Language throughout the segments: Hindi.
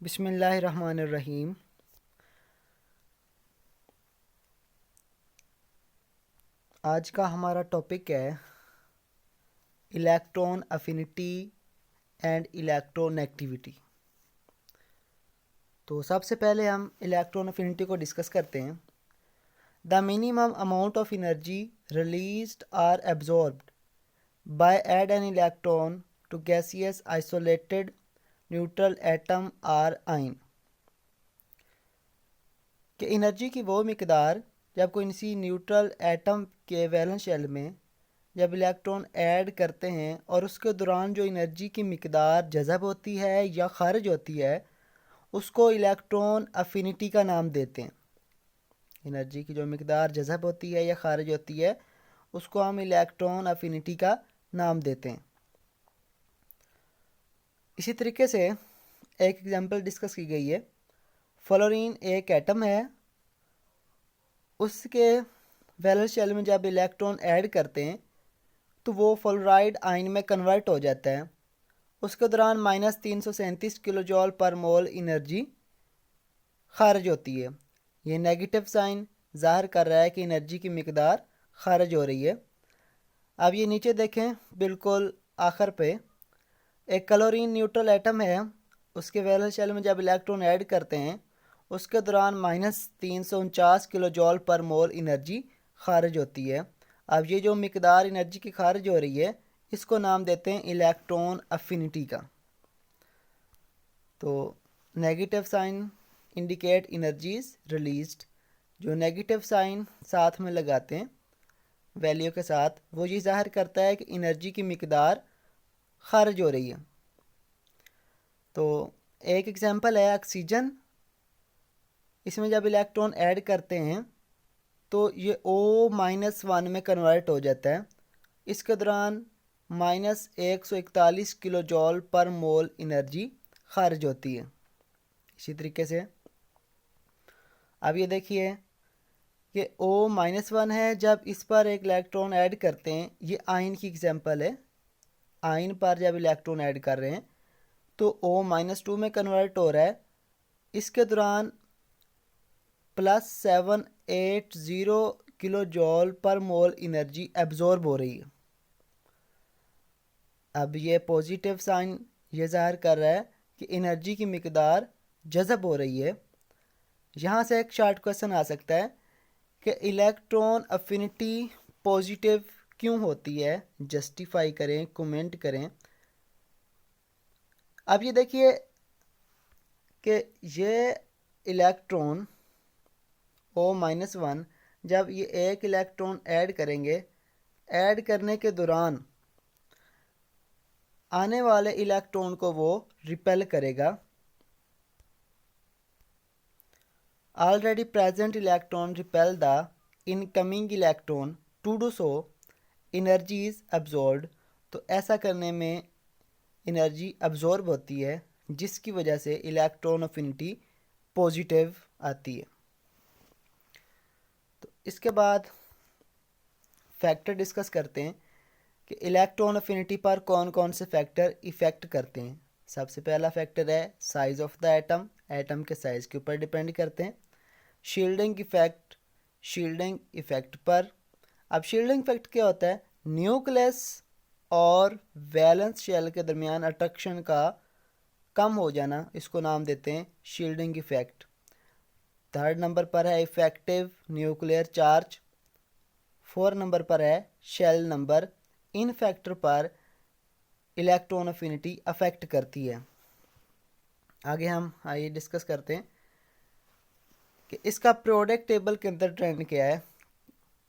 बिस्मिल्लाहिर्रहमानिर्रहीम। आज का हमारा टॉपिक है इलेक्ट्रॉन अफिनिटी एंड इलेक्ट्रोनेगेटिविटी। तो सबसे पहले हम इलेक्ट्रॉन अफिनिटी को डिस्कस करते हैं। The minimum amount of energy released or absorbed by add an electron to gaseous isolated neutral atom or ion. कि एनर्जी की वो मिकदार जब कोई किसी न्यूट्रल एटम के वैलेंस शेल में जब इलेक्ट्रॉन ऐड करते हैं और उसके दौरान जो एनर्जी की मिकदार जज़ब होती है या ख़ारिज होती है उसको इलेक्ट्रॉन अफिनिटी का नाम देते हैं। एनर्जी की जो मिकदार जज़ब होती है या ख़ारिज होती है उसको हम इलेक्ट्रॉन अफिनिटी का नाम देते हैं। इसी तरीके से एक एग्जांपल डिस्कस की गई है। फ्लोरीन एक एटम है, उसके वैलेंस शेल में जब इलेक्ट्रॉन ऐड करते हैं तो वो फ्लोराइड आयन में कन्वर्ट हो जाता है। उसके दौरान -337 किलो जॉल पर मोल एनर्जी खारिज होती है। ये नेगेटिव साइन ज़ाहिर कर रहा है कि एनर्जी की मिकदार खारिज हो रही है। अब ये नीचे देखें, बिल्कुल आखिर पे एक क्लोरीन न्यूट्रल एटम है, उसके वैलेंस शेल में जब इलेक्ट्रॉन ऐड करते हैं उसके दौरान -349 किलो जॉल पर मोल एनर्जी खारिज होती है। अब ये जो मिकदार एनर्जी की खारिज हो रही है इसको नाम देते हैं इलेक्ट्रॉन अफिनिटी का। तो negative sign indicate energies released, जो नेगेटिव साइन साथ में लगाते हैं वैल्यू के साथ वो ये ज़ाहिर करता है कि एनर्जी की मिकदार खारिज हो रही है। तो एक एग्जांपल है ऑक्सीजन, इसमें जब इलेक्ट्रॉन ऐड करते हैं तो ये O-1 में कन्वर्ट हो जाता है। इसके दौरान -141 किलो जॉल पर मोल एनर्जी खारिज होती है। इसी तरीके से अब ये देखिए कि O-1 है, जब इस पर एक इलेक्ट्रॉन ऐड करते हैं, ये आयन की एग्जांपल है। आयन पर जब इलेक्ट्रॉन ऐड कर रहे हैं तो O-2 में कन्वर्ट हो रहा है। इसके दौरान +780 किलो जॉल पर मोल एनर्जी एब्जॉर्ब हो रही है। अब ये पॉजिटिव साइन ये ज़ाहिर कर रहा है कि एनर्जी की मिकदार जज़ब हो रही है। यहाँ से एक शॉर्ट क्वेश्चन आ सकता है कि इलेक्ट्रॉन अफिनिटी पॉजिटिव क्यों होती है, जस्टिफाई करें, कमेंट करें। अब ये देखिए कि ये इलेक्ट्रॉन O-1 जब ये एक इलेक्ट्रॉन ऐड करेंगे, ऐड करने के दौरान आने वाले इलेक्ट्रॉन को वो रिपेल करेगा। Already present electron repel the incoming electron, to do so energy is absorbed. तो ऐसा करने में एनर्जी अब्जॉर्ब होती है जिसकी वजह से इलेक्ट्रॉन अफिनिटी पॉजिटिव आती है। तो इसके बाद फैक्टर डिस्कस करते हैं कि इलेक्ट्रॉन अफिनिटी पर कौन कौन से फैक्टर इफ़ेक्ट करते हैं। सबसे पहला फैक्टर है size of the atom, atom के साइज़ के ऊपर डिपेंड करते हैं। शील्डिंग इफ़ेक्ट, शील्डिंग इफ़ेक्ट पर। अब शील्डिंग इफ़ेक्ट क्या होता है? न्यूक्लियस और वैलेंस शेल के दरमियान अट्रैक्शन का कम हो जाना, इसको नाम देते हैं शील्डिंग इफ़ेक्ट। थर्ड नंबर पर है इफ़ेक्टिव न्यूक्लियर चार्ज। 4 नंबर पर है शेल नंबर। इन फैक्टर पर इलेक्ट्रॉन अफिनिटी अफेक्ट करती है। आगे हम आइए डिस्कस करते हैं कि इसका प्रोडक्ट टेबल के अंदर ट्रेंड क्या है।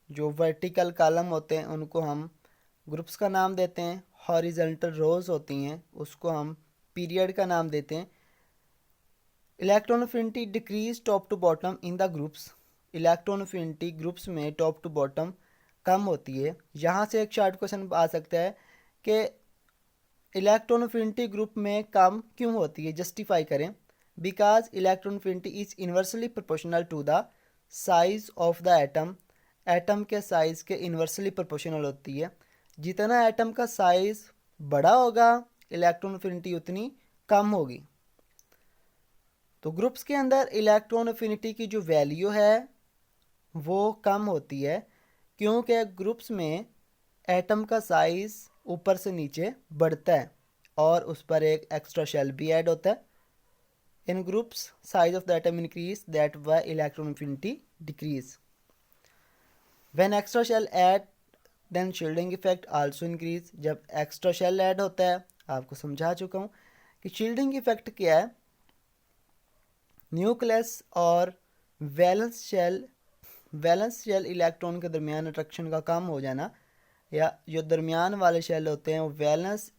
जो वर्टिकल कॉलम होते हैं उनको हम ग्रुप्स का नाम देते हैं, हॉरिजॉन्टल रोज होती हैं उसको हम पीरियड का नाम देते हैं। Electron affinity decrease top to bottom in the groups, electron affinity groups में टॉप टू बॉटम कम होती है। यहाँ से एक शॉर्ट क्वेश्चन आ सकता है कि इलेक्ट्रॉन अफिनिटी ग्रुप में कम क्यों होती है, जस्टिफाई करें। Because electron affinity is inversely proportional to the size of the atom, atom के साइज़ के इन्वर्सली प्रोपोर्शनल होती है। जितना एटम का साइज़ बड़ा होगा इलेक्ट्रॉन अफिनिटी उतनी कम होगी। तो ग्रुप्स के अंदर इलेक्ट्रॉन अफिनिटी की जो वैल्यू है वो कम होती है, क्योंकि ग्रुप्स में एटम का साइज़ ऊपर से नीचे बढ़ता है और उस पर एक एक्स्ट्रा शेल भी ऐड होता है। In groups size of the atom increase, that why electron affinity decrease. When extra shell add then shielding effect also increase. जब एक्स्ट्रा शेल ऐड होता है, आपको समझा चुका हूँ कि शील्डिंग इफेक्ट क्या है। न्यूक्लियस और वैलेंस शेल इलेक्ट्रॉन के दरमियान अट्रैक्शन का कम हो जाना, या जो दरमियान वाले शेल होते हैं वो वैलेंस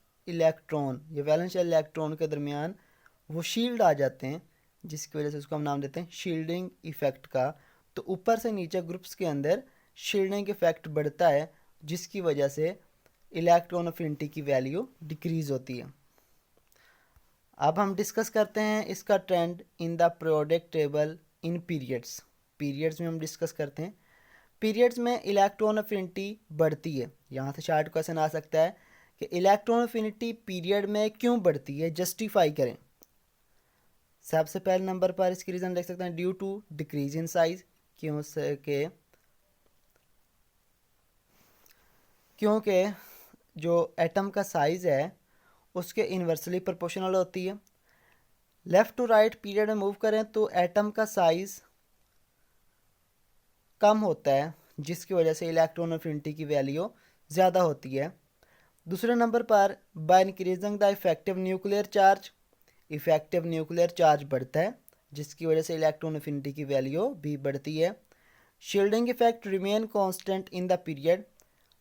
शेल इलेक्ट्रॉन के दरमियान वो शील्ड आ जाते हैं, जिसकी वजह से उसको हम नाम देते हैं शील्डिंग इफेक्ट का। तो ऊपर से नीचे ग्रुप्स के अंदर शील्डिंग इफेक्ट बढ़ता है, जिसकी वजह से इलेक्ट्रॉन अफिनिटी की वैल्यू डिक्रीज होती है। अब हम डिस्कस करते हैं इसका trend in the periodic table in periods में हम डिस्कस करते हैं। पीरियड्स में इलेक्ट्रॉन अफिनिटी बढ़ती है। यहाँ से शार्ट क्वेश्चन आ सकता है कि इलेक्ट्रॉन अफिनिटी पीरियड में क्यों बढ़ती है, जस्टिफाई करें। सबसे पहले नंबर पर इसकी रीज़न देख सकते हैं, due to decrease in size, क्योंकि जो एटम का साइज़ है उसके इन्वर्सली प्रोपोर्शनल होती है। लेफ़्ट टू राइट पीरियड में मूव करें तो एटम का साइज़ कम होता है, जिसकी वजह से इलेक्ट्रॉन अफिनिटी की वैल्यू ज़्यादा होती है। दूसरे नंबर पर by increasing the effective nuclear charge बढ़ता है, जिसकी वजह से इलेक्ट्रॉन अफिनिटी की वैल्यू भी बढ़ती है। Shielding effect remain constant in the period,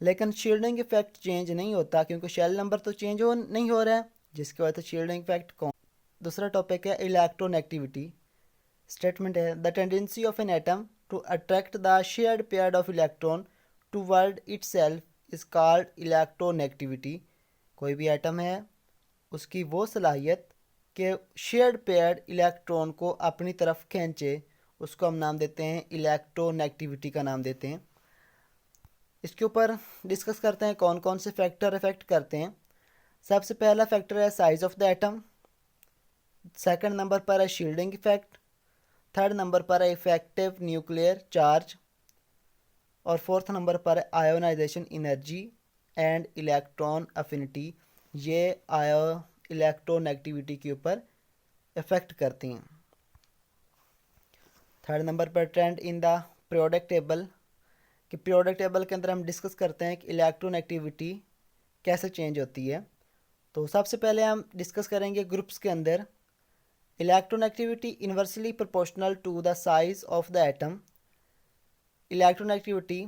लेकिन शील्डिंग इफेक्ट चेंज नहीं होता, क्योंकि शेल नंबर तो चेंज नहीं हो रहा है, जिसकी वजह से शील्डिंग इफेक्ट। दूसरा टॉपिक है इलेक्ट्रोनेगेटिविटी। स्टेटमेंट है, the tendency of an atom to attract the shared pair of electron toward itself is called electronegativity. कोई भी एटम है उसकी वो सलाहियत कि शेयर्ड पेयर इलेक्ट्रॉन को अपनी तरफ खींचे, उसको हम नाम देते हैं इलेक्ट्रोनेगेटिविटी का नाम देते हैं। इसके ऊपर डिस्कस करते हैं कौन कौन से फैक्टर इफेक्ट करते हैं। सबसे पहला फैक्टर है size of the atom, second number पर है शील्डिंग इफेक्ट, थर्ड नंबर पर है इफेक्टिव न्यूक्लियर चार्ज, और फोर्थ नंबर पर है ionization energy and electron affinity. ये इलेक्ट्रोनेगेटिविटी के ऊपर इफेक्ट करती हैं। थर्ड नंबर पर trend in the periodic table, कि पीरियोडिक टेबल के अंदर हम डिस्कस करते हैं कि इलेक्ट्रोनेगेटिविटी कैसे चेंज होती है। तो सबसे पहले हम डिस्कस करेंगे ग्रुप्स के अंदर electronegativity inversely proportional to the size of the atom. Electronegativity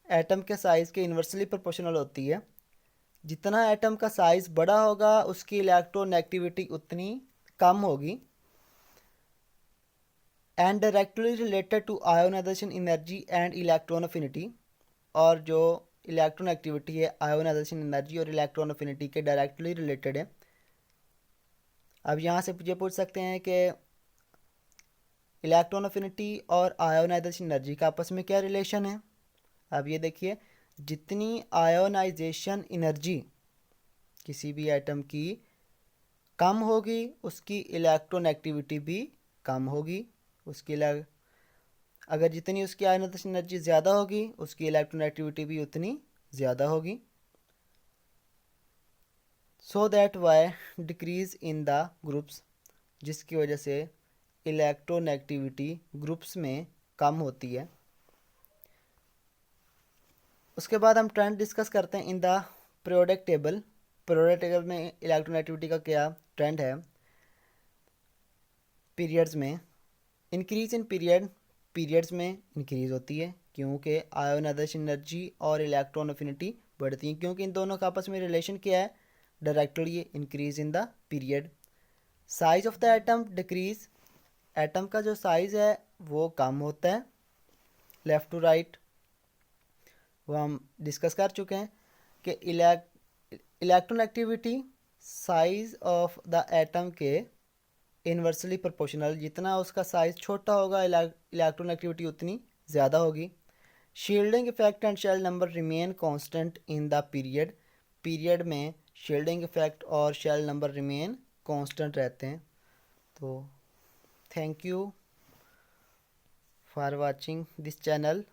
atom के साइज़ के इन्वर्सली प्रोपोर्शनल होती है। जितना एटम का साइज़ बड़ा होगा उसकी इलेक्ट्रोनेगेटिविटी उतनी कम होगी। And directly related to ionization energy and electron affinity, और जो इलेक्ट्रोनेगेटिविटी है आयोनाइजेशन एनर्जी और इलेक्ट्रॉन अफिनिटी के डायरेक्टली रिलेटेड है। अब यहाँ से ये पूछ सकते हैं कि इलेक्ट्रॉन अफिनिटी और आयोनाइजेशन एनर्जी का आपस में क्या रिलेशन है। अब ये देखिए, जितनी आयोनाइजेशन एनर्जी किसी भी एटम की कम होगी उसकी इलेक्ट्रोनेगेटिविटी भी कम होगी। अगर जितनी उसकी आयोनाइजेशन एनर्जी ज़्यादा होगी उसकी इलेक्ट्रोनेगेटिविटी भी उतनी ज़्यादा होगी। So that why decrease in the groups, जिसकी वजह से इलेक्ट्रोनेगेटिविटी ग्रुप्स में कम होती है। उसके बाद हम ट्रेंड डिस्कस करते हैं इन the periodic table. Periodic table में इलेक्ट्रोनेगेटिविटी का क्या ट्रेंड है। पीरियड्स में इंक्रीज इन पीरियड्स में इंक्रीज होती है, क्योंकि आयोनाइजेशन एनर्जी और इलेक्ट्रॉन अफिनिटी बढ़ती हैं, क्योंकि इन दोनों का आपस में रिलेशन क्या है, directly increase in the period. Size of the atom decrease, atom का जो साइज़ है वो कम होता है। लेफ़्ट टू राइट वो हम डिस्कस कर चुके हैं कि electronegativity size of the atom के इन्वर्सली प्रोपोर्शनल, जितना उसका साइज़ छोटा होगा इलेक्ट्रोनेगेटिविटी उतनी ज़्यादा होगी। Shielding effect and shell number remain constant in the period में शील्डिंग इफेक्ट और शेल नंबर रिमेन कांस्टेंट रहते हैं। तो Thank you for watching this channel.